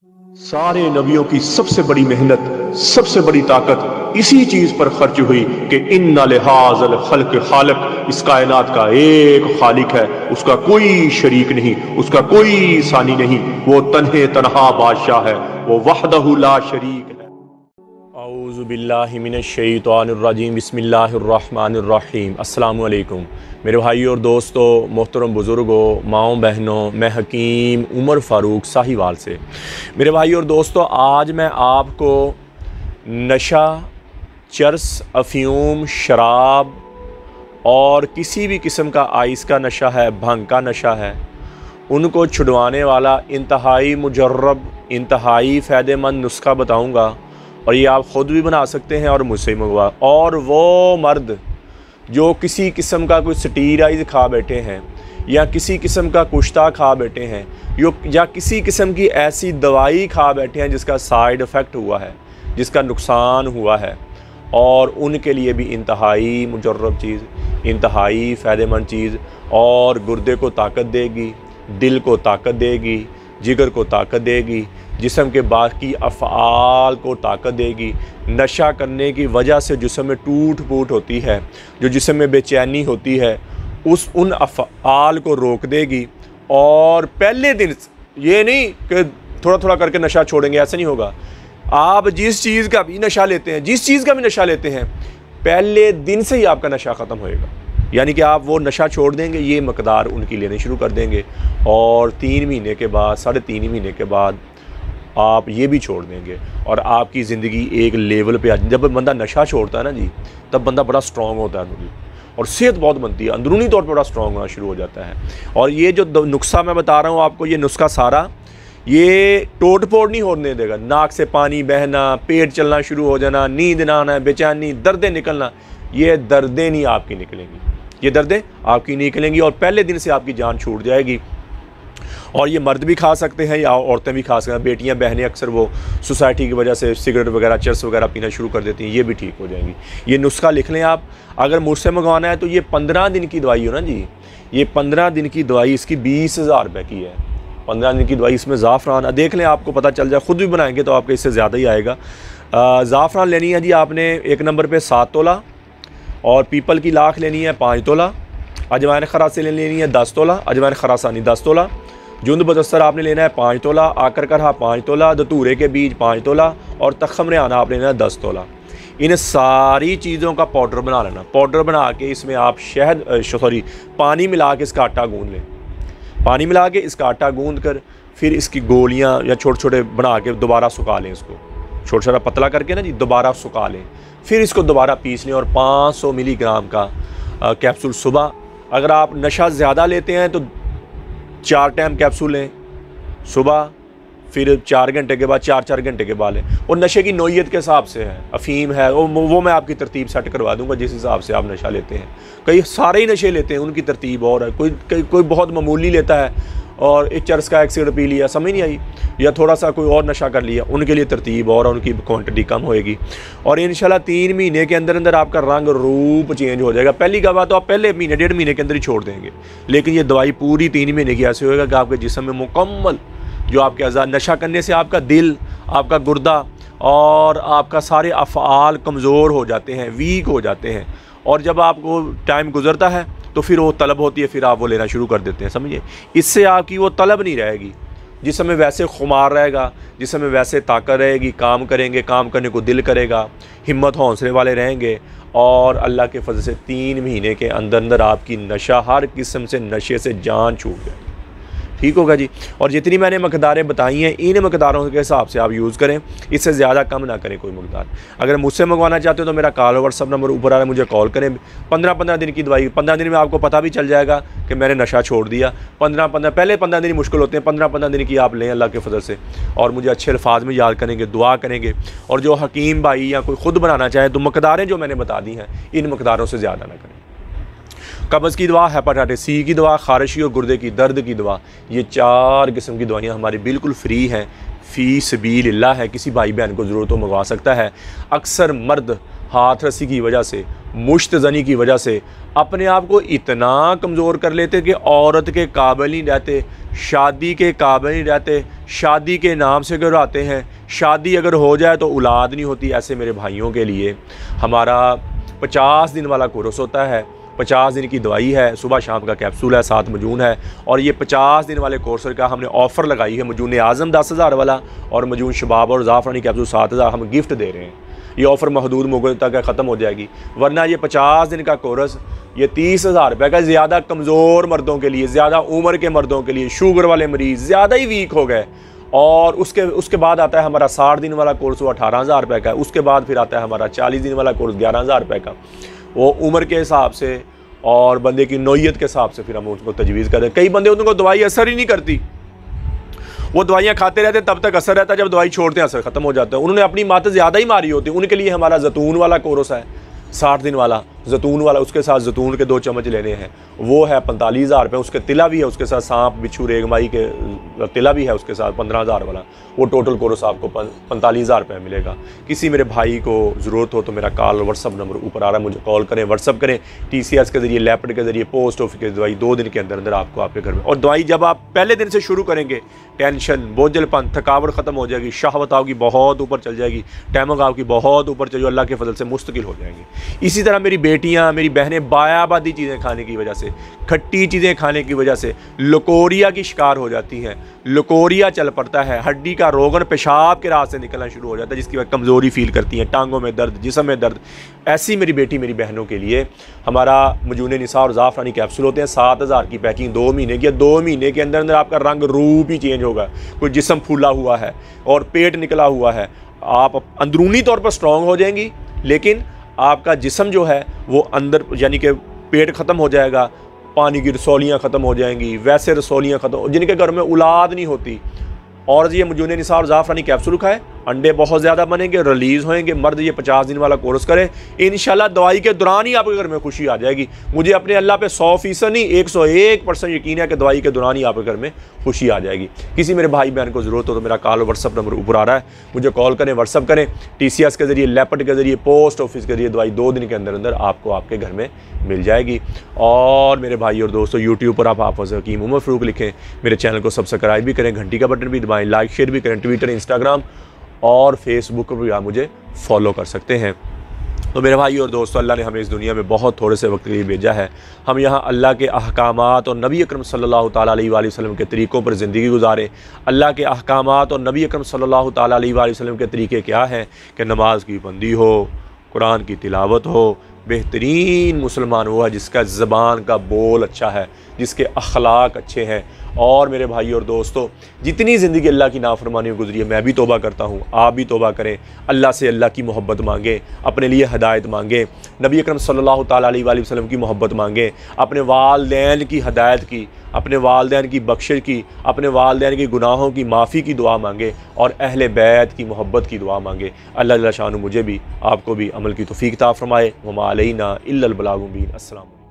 सारे नबियों की सबसे बड़ी मेहनत, सबसे बड़ी ताकत इसी चीज पर खर्च हुई कि इन्ना लिहाज़ल खल्क खालिक, इस कायनात का एक खालिक है, उसका कोई शरीक नहीं, उसका कोई सानी नहीं, वो तन्हे तन्हा बादशाह है, वो वहदहु ला शरीक है। औज़ु बिल्लाहि मिनश शैतानिर रजीम, बिस्मिल्लाहिर रहमानिर रहीम। अस्सलामु अलैकुम मेरे भाइयों और दोस्तों, मोहतरम बुज़ुर्गों, माओ बहनों, मैं हकीम उमर फ़ारूक साहिवाल से। मेरे भाइयों और दोस्तों, आज मैं आपको नशा, चरस, अफ़ीम, शराब और किसी भी किस्म का आइस का नशा है, भंग का नशा है, उनको छुड़वाने वाला इंतहाई मुजर्रब, इंतहाई फ़ायदेमंद नुस्खा बताऊँगा। और ये आप ख़ुद भी बना सकते हैं और मुझसे ही मंगवा। और वो मर्द जो किसी किस्म का कोई स्टीराइड खा बैठे हैं, या किसी किस्म का कुश्ता खा बैठे हैं, या किसी किस्म की ऐसी दवाई खा बैठे हैं जिसका साइड इफ़ेक्ट हुआ है, जिसका नुकसान हुआ है, और उनके लिए भी इंतहाई मुजर्रब चीज़, इंतहाई फ़ायदेमंद चीज़, और गुर्दे को ताकत देगी, दिल को ताकत देगी, जिगर को ताकत देगी, जिस्म के बाकी अफ़आल को ताकत देगी। नशा करने की वजह से जिस्म में टूट फूट होती है, जो जिस्म में बेचैनी होती है, उन अफ़आल को रोक देगी। और पहले दिन, ये नहीं कि थोड़ा थोड़ा करके नशा छोड़ेंगे, ऐसा नहीं होगा। आप जिस चीज़ का भी नशा लेते हैं, जिस चीज़ का भी नशा लेते हैं, पहले दिन से ही आपका नशा ख़त्म होएगा। यानी कि आप वो नशा छोड़ देंगे, ये मकदार उनकी लेने शुरू कर देंगे, और 3 महीने के बाद, 3.5 महीने के बाद आप ये भी छोड़ देंगे, और आपकी ज़िंदगी एक लेवल पे आ। जब बंदा नशा छोड़ता है ना जी, तब बंदा बड़ा स्ट्रॉन्ग होता है अंदरूनी, और सेहत बहुत बनती है, अंदरूनी तौर पर बड़ा स्ट्रॉन्ग होना शुरू हो जाता है। और ये जो नुस्खा मैं बता रहा हूँ आपको, ये नुस्खा सारा ये टोट फोड़ नहीं होने देगा। नाक से पानी बहना, पेट चलना शुरू हो जाना, नींद ना आना, बेचैनी, दर्दें निकलना, ये दर्दें नहीं आपकी निकलेंगी, ये दर्दें आपकी निकलेंगी, और पहले दिन से आपकी जान छूट जाएगी। और ये मर्द भी खा सकते हैं या औरतें भी खा सकते हैं। बेटियां, बहनें अक्सर वो सोसाइटी की वजह से सिगरेट वगैरह, चरस वगैरह पीना शुरू कर देती हैं, ये भी ठीक हो जाएंगी। ये नुस्खा लिख लें आप। अगर मुझसे मंगवाना है तो ये 15 दिन की दवाई हो ना जी, ये 15 दिन की दवाई, इसकी 20,000 रुपये की है। 15 दिन की दवाई, इसमें ज़ाफ़रान देख लें, आपको पता चल जाए। ख़ुद भी बनाएंगे तो आपके इससे ज़्यादा ही आएगा। ज़ाफ़रान लेनी है जी आपने 1 नंबर पर 7 तोला, और पीपल की लाख लेनी है 5 तोला, अजवाइन खरासी लेनी है 10 तोला, अजवाइन खरासानी 10 तोला, जुंद बदस्तर आपने लेना है 5 तोला, आकर करहा 5 तोला, दतूरे के बीज 5 तोला, और तखमरे आना आपने लेना है 10 तोला। इन सारी चीज़ों का पाउडर बना लेना। पाउडर बना के इसमें आप पानी मिला के इसका आटा गूंद लें। पानी मिला के इसका आटा गूंद कर फिर इसकी गोलियां या छोटे छोटे बना के दोबारा सुखा लें। इसको छोटा छोटा पतला करके ना जी दोबारा सुखा लें। फिर इसको दोबारा पीस लें, और 500 मिलीग्राम का कैप्सूल सुबह। अगर आप नशा ज़्यादा लेते हैं तो 4 टाइम कैप्सूल लें सुबह, फिर 4 घंटे के बाद, 4 घंटे के बाद लें। और नशे की नौइयत के हिसाब से है, अफ़ीम है वो मैं आपकी तरतीब सेट करवा दूंगा जिस हिसाब से आप नशा लेते हैं। कई सारे ही नशे लेते हैं, उनकी तरतीब और है। कोई बहुत मामूली लेता है और एक चरस का 1 सिगरेट पी लिया, समझ नहीं आई, या थोड़ा सा कोई और नशा कर लिया, उनके लिए तरतीब और उनकी क्वांटिटी कम होएगी। और इंशाल्लाह 3 महीने के अंदर अंदर आपका रंग रूप चेंज हो जाएगा। पहली का बात तो आप पहले महीने, 1.5 महीने के अंदर ही छोड़ देंगे, लेकिन ये दवाई पूरी 3 महीने की ऐसे होएगा कि आपके जिस्म में मुकम्मल जो आपके अज़ा, नशा करने से आपका दिल, आपका गुर्दा और आपका सारे अफ़आल कमज़ोर हो जाते हैं, वीक हो जाते हैं। और जब आपको टाइम गुजरता है तो फिर वो तलब होती है, फिर आप वो लेना शुरू कर देते हैं, समझिए। इससे आपकी वो तलब नहीं रहेगी, जिसमें वैसे खुमार रहेगा, जिसमें वैसे ताकत रहेगी, काम करेंगे, काम करने को दिल करेगा, हिम्मत हौसले वाले रहेंगे। और अल्लाह के फजल से 3 महीने के अंदर अंदर आपकी नशा, हर किस्म से नशे से जान छूट जाए, ठीक होगा जी। और जितनी मैंने मकदारें बताई हैं, इन मकदारों के हिसाब से आप यूज़ करें, इससे ज़्यादा कम ना करें कोई मकदार। अगर मुझसे मंगवाना चाहते हो तो मेरा कॉल व्हाट्सअप नंबर ऊपर आ रहा है, मुझे कॉल करें। 15 दिन की दवाई, 15 दिन में आपको पता भी चल जाएगा कि मैंने नशा छोड़ दिया। 15 दिन मुश्किल होते हैं, 15 दिन की आप लें अल्लाह के फजल से, और मुझे अच्छे अल्फाज में याद करेंगे, दुआ करेंगे। और जो हकीम भाई या कोई ख़ुद बनाना चाहे तो मकदारें जो मैंने बता दी हैं, इन मकदारों से ज़्यादा ना करें। कब्ज़ की दवा, हेपेटाइटिस सी की दवा, खारिशी और गुर्दे की दर्द की दवा, ये 4 किस्म की दवाइयाँ हमारी बिल्कुल फ्री हैं, फ़ी सबीलिल्लाह है। किसी भाई बहन को ज़रूरत हो मंगवा सकता है। अक्सर मर्द हाथ रस्सी की वजह से मुश्त ज़नी की वजह से अपने आप को इतना कमज़ोर कर लेते कि औरत के काबिल नहीं रहते, शादी के काबिल नहीं रहते, शादी के नाम से घबराते हैं, शादी अगर हो जाए तो औलाद नहीं होती। ऐसे मेरे भाइयों के लिए हमारा 50 दिन वाला कोर्स होता है, 50 दिन की दवाई है, सुबह शाम का कैप्सूल है, 7 मजून है। और ये 50 दिन वाले कोर्स का हमने ऑफ़र लगाई है, मजून आज़म 10,000 वाला और मजून शबाब और ज़ाफ़रानी कैप्सूल 7,000 हम गिफ्ट दे रहे हैं। ये ऑफ़र महदूद मुद्दत तक ख़त्म हो जाएगी, वरना ये 50 दिन का कोर्स ये 30,000 रुपये का ज़्यादा कमज़ोर मर्दों के लिए, ज़्यादा उम्र के मर्दों के लिए, शुगर वाले मरीज़ ज़्यादा ही वीक हो गए। और उसके बाद आता है हमारा 60 दिन वाला कोर्स, वो 18,000 रुपये का है। उसके बाद फिर आता है हमारा 40 दिन वाला कोर्स 11,000 रुपये का। वो उम्र के हिसाब से और बंदे की नौयत के हिसाब से फिर हम उसको तजवीज़ करते हैं। कई बंदे उनको दवाई असर ही नहीं करती, वो दवाइयाँ खाते रहते तब तक असर रहता है, जब दवाई छोड़ते हैं असर ख़त्म हो जाता है। उन्होंने अपनी मात ज़्यादा ही मारी होती है। उनके लिए हमारा जैतून वाला कोर्स है 60 दिन वाला, जैतून वाला, उसके साथ जैतून के 2 चम्मच लेने हैं, वो है 45,000 रुपये। उसके तिला भी है, उसके साथ सांप बिच्छू रेगमाई के तिला भी है, उसके साथ 15,000 वाला। वो टोटल कोर्स आपको 45,000 रुपये मिलेगा। किसी मेरे भाई को ज़रूरत हो तो मेरा कॉल व्हाट्सअप नंबर ऊपर आ रहा है, मुझे कॉल करें, व्हाट्सअप करें। TCS के ज़रिए, लैपड के ज़रिए, पोस्ट ऑफिस के दवाई 2 दिन के अंदर अंदर आपको आपके घर में। और दवाई जब आप पहले दिन से शुरू करेंगे, टेंशन, बोझलपन, थकावट ख़त्म हो जाएगी, शहवत आपकी बहुत ऊपर चल जाएगी, टैमक आपकी बहुत ऊपर चल जाएगी, अल्लाह के फजल से मुस्तकिल हो जाएंगी। इसी तरह मेरी बेटियाँ, मेरी बहनें बायाबादी चीज़ें खाने की वजह से, खट्टी चीज़ें खाने की वजह से लकोरिया की शिकार हो जाती हैं। लकोरिया चल पड़ता है, हड्डी का रोगन पेशाब के रास्ते निकलना शुरू हो जाता है, जिसकी वजह कमज़ोरी फील करती हैं, टांगों में दर्द, जिस्म में दर्द। ऐसी मेरी बेटी, मेरी बहनों के लिए हमारा मजून निसा और ज़ाफ़रानी कैप्सूल होते हैं। 7,000 की पैकिंग 2 महीने की, 2 महीने के अंदर अंदर आपका रंग रूप ही चेंज होगा। कोई जिस्म फूला हुआ है और पेट निकला हुआ है, आप अंदरूनी तौर पर स्ट्रॉन्ग हो जाएंगी, लेकिन आपका जिस्म जो है वो अंदर, यानी कि पेट ख़त्म हो जाएगा, पानी की रसौलियाँ ख़त्म हो जाएंगी, वैसे रसौलियाँ ख़त्म, जिनके घर में औलाद नहीं होती। और ये मजून निसा और ज़ाफ़रानी कैप्सूल खाए, अंडे बहुत ज़्यादा बनेंगे, रिलीज़ होएंगे। मर्द ये 50 दिन वाला कोर्स करे, इंशाल्लाह दवाई के दौरान ही आपके घर में खुशी आ जाएगी। मुझे अपने अल्लाह पे 100% नहीं 101% यकीन है कि दवाई के दौरान ही आपके घर में खुशी आ जाएगी। किसी मेरे भाई बहन को ज़रूरत हो तो मेरा कॉल व्हाट्सअप नंबर ऊपर आ रहा है, मुझे कॉल करें, व्हाट्सअप करें। TCS के ज़रिए, लैपड के ज़रिए, पोस्ट ऑफिस के ज़रिए दवाई 2 दिन के अंदर अंदर आपको आपके घर में मिल जाएगी। और मेरे भाई और दोस्तों, यूट्यूब पर आप हाफ़िज़ हकीम उमर फ़ारूक लिखें, मेरे चैनल को सब्सक्राइब भी करें, घंटी का बटन भी दबाएँ, लाइक शेयर भी करें। ट्विटर, इंस्टाग्राम और फेसबुक पर भी आप मुझे फॉलो कर सकते हैं। तो मेरे भाई और दोस्तों, अल्लाह ने हमें इस दुनिया में बहुत थोड़े से वक्त के लिए भेजा है। हम यहाँ अल्लाह के अहकामात और नबी अकरम सल्लल्लाहु ताला अलैहि वसल्लम के तरीक़ों पर ज़िंदगी गुजारें। अल्लाह के अहकामात और नबी अकरम सल्लल्लाहु ताला अलैहि वसल्लम के तरीक़े क्या हैं कि नमाज की पाबंदी हो, कुरान की तिलावत हो। बेहतरीन मुसलमान वो है जिसका ज़बान का बोल अच्छा है, जिसके अखलाक अच्छे हैं। और मेरे भाई और दोस्तों, जितनी ज़िंदगी अल्लाह की नाफरमानी में गुजरी है, मैं भी तौबा करता हूँ, आप भी तौबा करें। अल्लाह से अल्लाह की मोहब्बत मांगें, अपने लिए हदायत मांगें, नबी अकरम सल्लल्लाहु ताला अलैहि वसल्लम की मोहब्बत मांगें, अपने वालदैन की हदायत की, अपने वालदैन की बख्शिश की, अपने वालदैन के गुनाहों की माफ़ी की दुआ मांगे और अहले बैत की मोहब्बत की दुआ मांगे। अल्लाह जल्ल शानु मुझे भी आपको भी अमल की तौफीक अता फरमाए। वमा अलैना इल्लल बलागुल मुबीन। अस्सलाम।